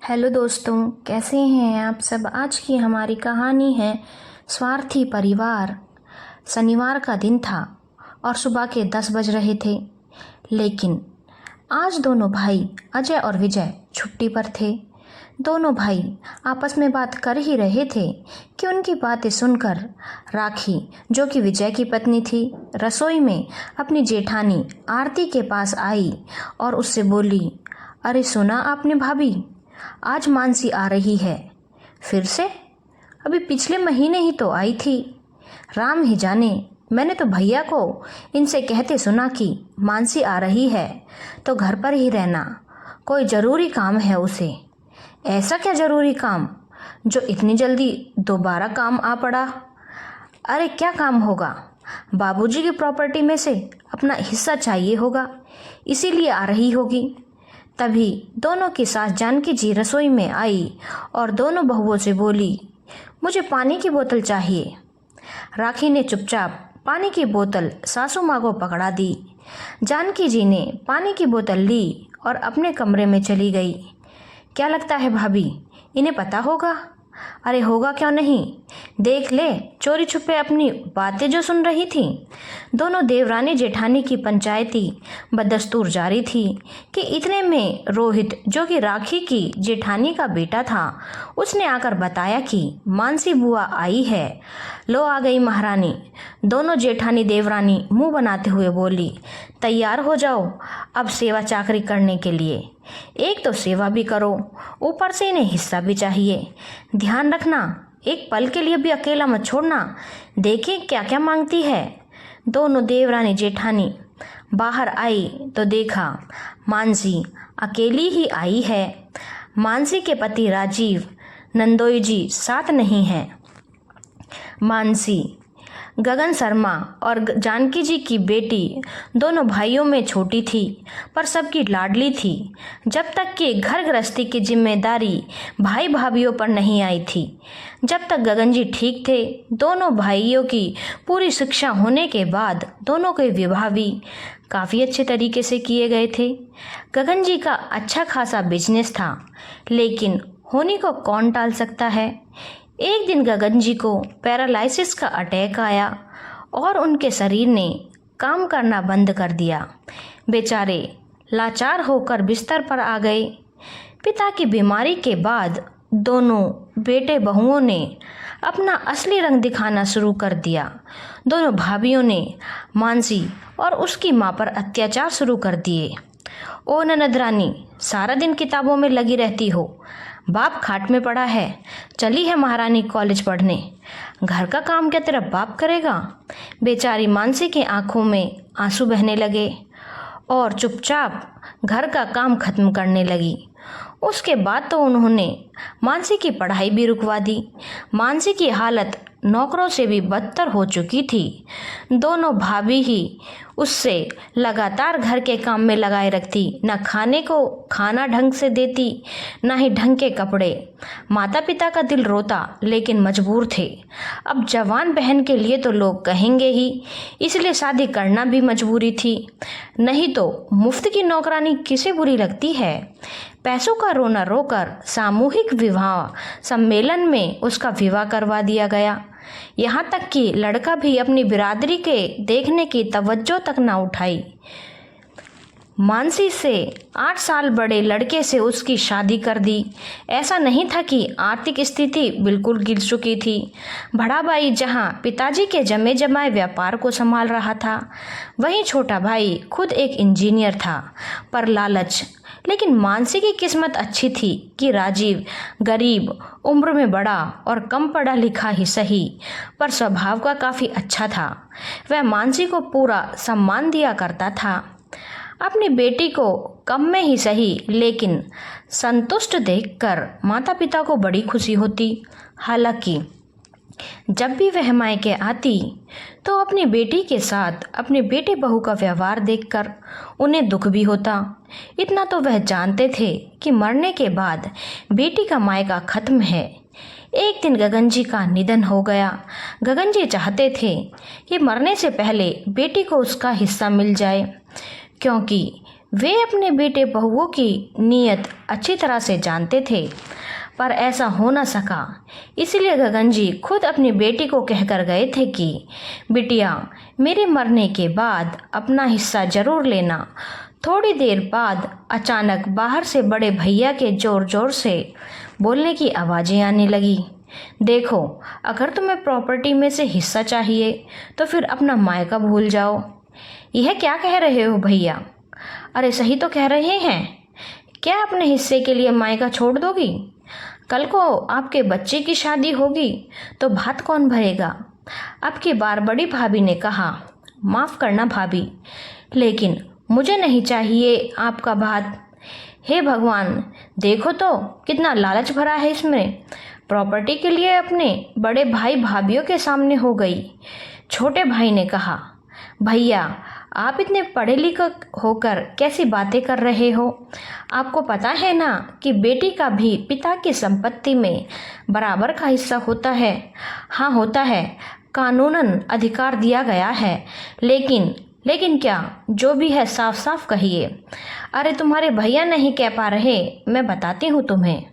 Hello दोस्तों, कैसे हैं आप सब। आज की हमारी कहानी है स्वार्थी परिवार। शनिवार का दिन था और सुबह के 10 बज रहे थे, लेकिन आज दोनों भाई अजय और विजय छुट्टी पर थे। दोनों भाई आपस में बात कर ही रहे थे कि उनकी बातें सुनकर राखी, जो कि विजय की पत्नी थी, रसोई में अपनी जेठानी आरती के पास आई और उससे बोली, अरे सुना आपने भाभी, आज मानसी आ रही है। फिर से? अभी पिछले महीने ही तो आई थी। राम ही जाने, मैंने तो भैया को इनसे कहते सुना कि मानसी आ रही है तो घर पर ही रहना, कोई ज़रूरी काम है उसे। ऐसा क्या ज़रूरी काम जो इतनी जल्दी दोबारा काम आ पड़ा? अरे क्या काम होगा, बाबूजी की प्रॉपर्टी में से अपना हिस्सा चाहिए होगा, इसीलिए आ रही होगी। तभी दोनों की सास जानकी जी रसोई में आई और दोनों बहुओं से बोली, मुझे पानी की बोतल चाहिए। राखी ने चुपचाप पानी की बोतल सासू माँ को पकड़ा दी। जानकी जी ने पानी की बोतल ली और अपने कमरे में चली गई। क्या लगता है भाभी, इन्हें पता होगा? अरे होगा क्यों नहीं, देख ले चोरी छुपे अपनी बातें जो सुन रही थी। दोनों देवरानी जेठानी की पंचायती बदस्तूर जारी थी कि इतने में रोहित, जो कि राखी की जेठानी का बेटा था, उसने आकर बताया कि मानसी बुआ आई है। लो आ गई महारानी। दोनों जेठानी देवरानी मुंह बनाते हुए बोली, तैयार हो जाओ अब सेवा चाकरी करने के लिए। एक तो सेवा भी करो, ऊपर से इन्हें हिस्सा भी चाहिए। ध्यान रखना, एक पल के लिए भी अकेला मत छोड़ना। देखें क्या क्या मांगती है। दोनों देवरानी जेठानी बाहर आई तो देखा मानसी अकेली ही आई है। मानसी के पति राजीव नंदोई जी साथ नहीं हैं। मानसी गगन शर्मा और जानकी जी की बेटी दोनों भाइयों में छोटी थी, पर सबकी लाडली थी, जब तक कि घर गृहस्थी की जिम्मेदारी भाई भाभीयों पर नहीं आई थी। जब तक गगन जी ठीक थे, दोनों भाइयों की पूरी शिक्षा होने के बाद दोनों के विवाह भी काफ़ी अच्छे तरीके से किए गए थे। गगन जी का अच्छा खासा बिजनेस था, लेकिन होने को कौन टाल सकता है। एक दिन गगन जी को पैरालिसिस का अटैक आया और उनके शरीर ने काम करना बंद कर दिया। बेचारे लाचार होकर बिस्तर पर आ गए। पिता की बीमारी के बाद दोनों बेटे बहुओं ने अपना असली रंग दिखाना शुरू कर दिया। दोनों भाभियों ने मानसी और उसकी मां पर अत्याचार शुरू कर दिए। ओ ननद रानी, सारा दिन किताबों में लगी रहती हो, बाप खाट में पड़ा है, चली है महारानी कॉलेज पढ़ने, घर का काम क्या तेरा बाप करेगा। बेचारी मानसी के आंखों में आंसू बहने लगे और चुपचाप घर का काम खत्म करने लगी। उसके बाद तो उन्होंने मानसी की पढ़ाई भी रुकवा दी। मानसी की हालत नौकरों से भी बदतर हो चुकी थी। दोनों भाभी ही उससे लगातार घर के काम में लगाए रखती, न खाने को खाना ढंग से देती, न ही ढंग के कपड़े। माता पिता का दिल रोता, लेकिन मजबूर थे। अब जवान बहन के लिए तो लोग कहेंगे ही, इसलिए शादी करना भी मजबूरी थी, नहीं तो मुफ्त की नौकरानी किसे बुरी लगती है। पैसों का रोना रोकर सामूहिक विवाह सम्मेलन में उसका विवाह करवा दिया गया। यहाँ तक कि लड़का भी अपनी बिरादरी के देखने की तवज्जो तक न उठाई। मानसी से 8 साल बड़े लड़के से उसकी शादी कर दी। ऐसा नहीं था कि आर्थिक स्थिति बिल्कुल गिर चुकी थी। बड़ा भाई जहां पिताजी के जमे जमाए व्यापार को संभाल रहा था, वहीं छोटा भाई खुद एक इंजीनियर था, पर लालच। लेकिन मानसी की किस्मत अच्छी थी कि राजीव गरीब, उम्र में बड़ा और कम पढ़ा लिखा ही सही, पर स्वभाव का काफ़ी अच्छा था। वह मानसी को पूरा सम्मान दिया करता था। अपनी बेटी को कम में ही सही, लेकिन संतुष्ट देखकर माता पिता को बड़ी खुशी होती। हालांकि जब भी वह मायके आती तो अपनी बेटी के साथ अपने बेटे बहू का व्यवहार देखकर उन्हें दुख भी होता। इतना तो वह जानते थे कि मरने के बाद बेटी का मायका खत्म है। एक दिन गगन जी का निधन हो गया। गगन जी चाहते थे कि मरने से पहले बेटी को उसका हिस्सा मिल जाए, क्योंकि वे अपने बेटे बहुओं की नीयत अच्छी तरह से जानते थे, पर ऐसा हो न सका। इसलिए गगन जी खुद अपनी बेटी को कहकर गए थे कि बिटिया, मेरे मरने के बाद अपना हिस्सा जरूर लेना। थोड़ी देर बाद अचानक बाहर से बड़े भैया के जोर जोर से बोलने की आवाज़ें आने लगी। देखो, अगर तुम्हें प्रॉपर्टी में से हिस्सा चाहिए तो फिर अपना मायका भूल जाओ। यह क्या कह रहे हो भैया? अरे सही तो कह रहे हैं। क्या अपने हिस्से के लिए मायका छोड़ दोगी? कल को आपके बच्चे की शादी होगी तो भात कौन भरेगा? अब की बार बड़ी भाभी ने कहा, माफ़ करना भाभी, लेकिन मुझे नहीं चाहिए आपका भात। हे भगवान, देखो तो कितना लालच भरा है इसमें। प्रॉपर्टी के लिए अपने बड़े भाई भाभीियों के सामने हो गई। छोटे भाई ने कहा, भैया, आप इतने पढ़े लिखे होकर कैसी बातें कर रहे हो? आपको पता है ना कि बेटी का भी पिता की संपत्ति में बराबर का हिस्सा होता है। हाँ होता है, कानूनन अधिकार दिया गया है, लेकिन क्या? जो भी है साफ साफ कहिए। अरे तुम्हारे भैया नहीं कह पा रहे, मैं बताती हूँ तुम्हें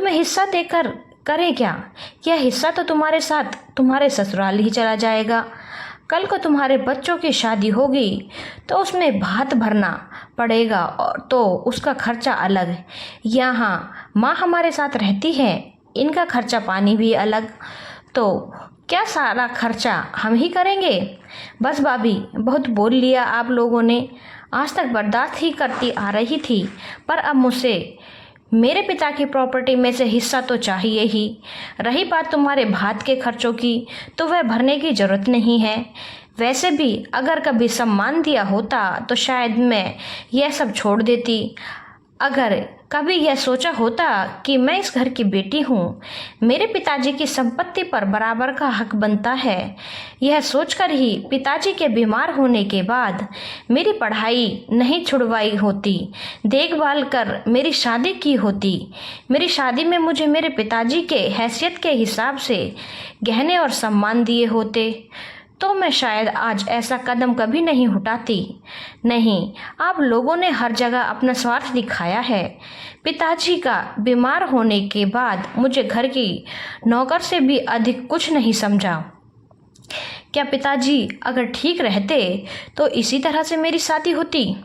हिस्सा देकर करें क्या? यह हिस्सा तो तुम्हारे साथ तुम्हारे ससुराल ही चला जाएगा। कल को तुम्हारे बच्चों की शादी होगी तो उसमें भात भरना पड़ेगा, और तो उसका खर्चा अलग। यहाँ माँ हमारे साथ रहती है, इनका खर्चा पानी भी अलग। तो क्या सारा खर्चा हम ही करेंगे? बस भाभी, बहुत बोल लिया आप लोगों ने। आज तक बर्दाश्त ही करती आ रही थी, पर अब मुझसे मेरे पिता की प्रॉपर्टी में से हिस्सा तो चाहिए ही। रही बात तुम्हारे भात के खर्चों की, तो वह भरने की ज़रूरत नहीं है। वैसे भी अगर कभी सम्मान दिया होता तो शायद मैं यह सब छोड़ देती। अगर कभी यह सोचा होता कि मैं इस घर की बेटी हूँ, मेरे पिताजी की संपत्ति पर बराबर का हक बनता है, यह सोचकर ही पिताजी के बीमार होने के बाद मेरी पढ़ाई नहीं छुड़वाई होती, देखभाल कर मेरी शादी की होती। मेरी शादी में मुझे मेरे पिताजी के हैसियत के हिसाब से गहने और सम्मान दिए होते तो मैं शायद आज ऐसा कदम कभी नहीं उठाती। नहीं, आप लोगों ने हर जगह अपना स्वार्थ दिखाया है। पिताजी का बीमार होने के बाद मुझे घर की नौकर से भी अधिक कुछ नहीं समझा। क्या पिताजी अगर ठीक रहते तो इसी तरह से मेरी शादी होती,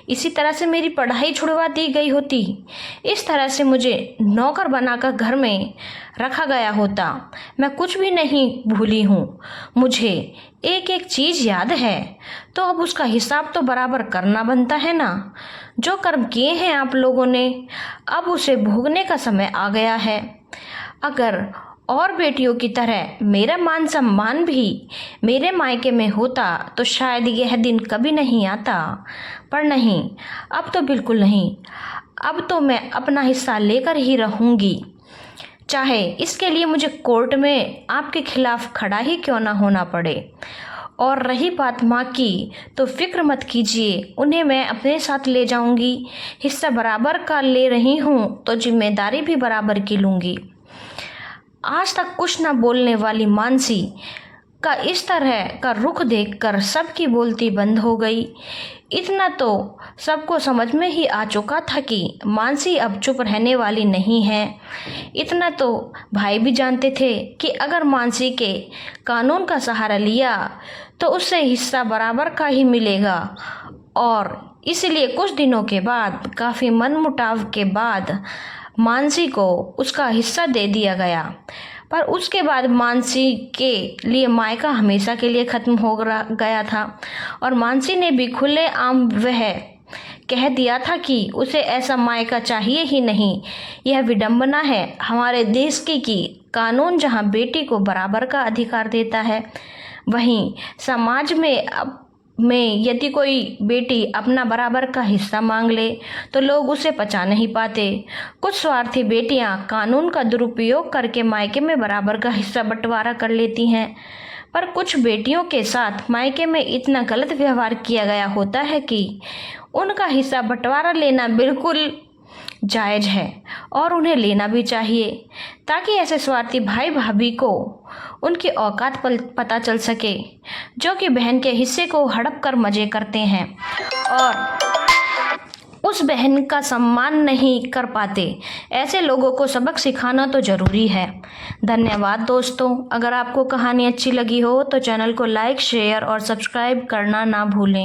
इसी तरह से मेरी पढ़ाई छुड़वा दी गई होती, इस तरह से मुझे नौकर बनाकर घर में रखा गया होता। मैं कुछ भी नहीं भूली हूँ, मुझे एक एक चीज़ याद है। तो अब उसका हिसाब तो बराबर करना बनता है ना। जो कर्म किए हैं आप लोगों ने, अब उसे भोगने का समय आ गया है। अगर और बेटियों की तरह मेरा मान सम्मान भी मेरे मायके में होता तो शायद यह दिन कभी नहीं आता, पर नहीं, अब तो बिल्कुल नहीं। अब तो मैं अपना हिस्सा लेकर ही रहूँगी, चाहे इसके लिए मुझे कोर्ट में आपके खिलाफ खड़ा ही क्यों ना होना पड़े। और रही बात माँ की, तो फिक्र मत कीजिए, उन्हें मैं अपने साथ ले जाऊँगी। हिस्सा बराबर का ले रही हूँ तो जिम्मेदारी भी बराबर की लूँगी। आज तक कुछ न बोलने वाली मानसी का इस तरह का रुख देखकर सबकी बोलती बंद हो गई। इतना तो सबको समझ में ही आ चुका था कि मानसी अब चुप रहने वाली नहीं है। इतना तो भाई भी जानते थे कि अगर मानसी के कानून का सहारा लिया तो उससे हिस्सा बराबर का ही मिलेगा, और इसलिए कुछ दिनों के बाद, काफ़ी मनमुटाव के बाद मानसी को उसका हिस्सा दे दिया गया। पर उसके बाद मानसी के लिए मायका हमेशा के लिए ख़त्म हो गया था, और मानसी ने भी खुले आम वह कह दिया था कि उसे ऐसा मायका चाहिए ही नहीं। यह विडंबना है हमारे देश की कि कानून जहां बेटी को बराबर का अधिकार देता है, वहीं समाज में यदि कोई बेटी अपना बराबर का हिस्सा मांग ले तो लोग उसे पचा नहीं पाते। कुछ स्वार्थी बेटियां कानून का दुरुपयोग करके मायके में बराबर का हिस्सा बंटवारा कर लेती हैं, पर कुछ बेटियों के साथ मायके में इतना गलत व्यवहार किया गया होता है कि उनका हिस्सा बंटवारा लेना बिल्कुल जायज़ है और उन्हें लेना भी चाहिए, ताकि ऐसे स्वार्थी भाई भाभी को उनकी औकात पता चल सके, जो कि बहन के हिस्से को हड़प कर मज़े करते हैं और उस बहन का सम्मान नहीं कर पाते। ऐसे लोगों को सबक सिखाना तो ज़रूरी है। धन्यवाद दोस्तों। अगर आपको कहानी अच्छी लगी हो तो चैनल को लाइक, शेयर और सब्सक्राइब करना ना भूलें।